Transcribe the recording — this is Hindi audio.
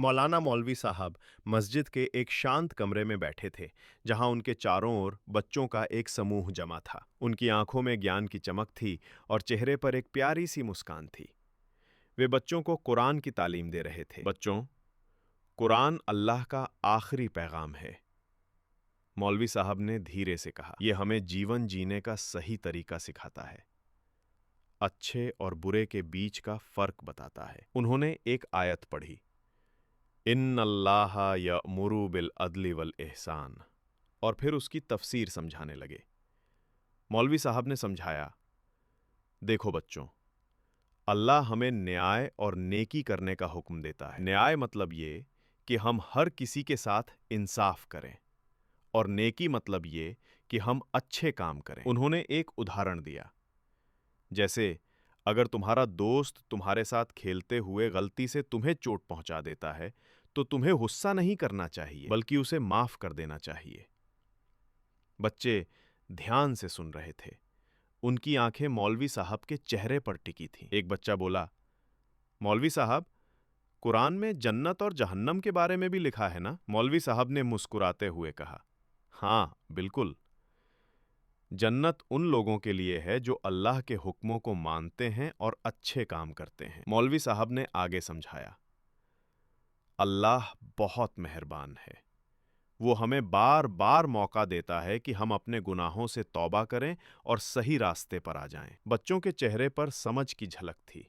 मौलाना मौलवी साहब मस्जिद के एक शांत कमरे में बैठे थे, जहां उनके चारों ओर बच्चों का एक समूह जमा था। उनकी आंखों में ज्ञान की चमक थी और चेहरे पर एक प्यारी सी मुस्कान थी। वे बच्चों को कुरान की तालीम दे रहे थे। बच्चों, कुरान अल्लाह का आखिरी पैगाम है, मौलवी साहब ने धीरे से कहा। यह हमें जीवन जीने का सही तरीका सिखाता है, अच्छे और बुरे के बीच का फर्क बताता है। उन्होंने एक आयत पढ़ी, इन्नल्लाह यअमुरु बिल अदली वल इहसान, और फिर उसकी तफसीर समझाने लगे। मौलवी साहब ने समझाया, देखो बच्चों, अल्लाह हमें न्याय और नेकी करने का हुक्म देता है। न्याय मतलब ये कि हम हर किसी के साथ इंसाफ करें, और नेकी मतलब ये कि हम अच्छे काम करें। उन्होंने एक उदाहरण दिया, जैसे अगर तुम्हारा दोस्त तुम्हारे साथ खेलते हुए गलती से तुम्हें चोट पहुंचा देता है, तो तुम्हें गुस्सा नहीं करना चाहिए, बल्कि उसे माफ कर देना चाहिए। बच्चे ध्यान से सुन रहे थे। उनकी आंखें मौलवी साहब के चेहरे पर टिकी थीं। एक बच्चा बोला, मौलवी साहब, कुरान में जन्नत और जहन्नम के बारे में भी लिखा है ना? मौलवी साहब ने मुस्कुराते हुए कहा, हाँ बिल्कुल। जन्नत उन लोगों के लिए है जो अल्लाह के हुक्मों को मानते हैं और अच्छे काम करते हैं। मौलवी साहब ने आगे समझाया, अल्लाह बहुत मेहरबान है। वो हमें बार बार मौका देता है कि हम अपने गुनाहों से तौबा करें और सही रास्ते पर आ जाएं। बच्चों के चेहरे पर समझ की झलक थी।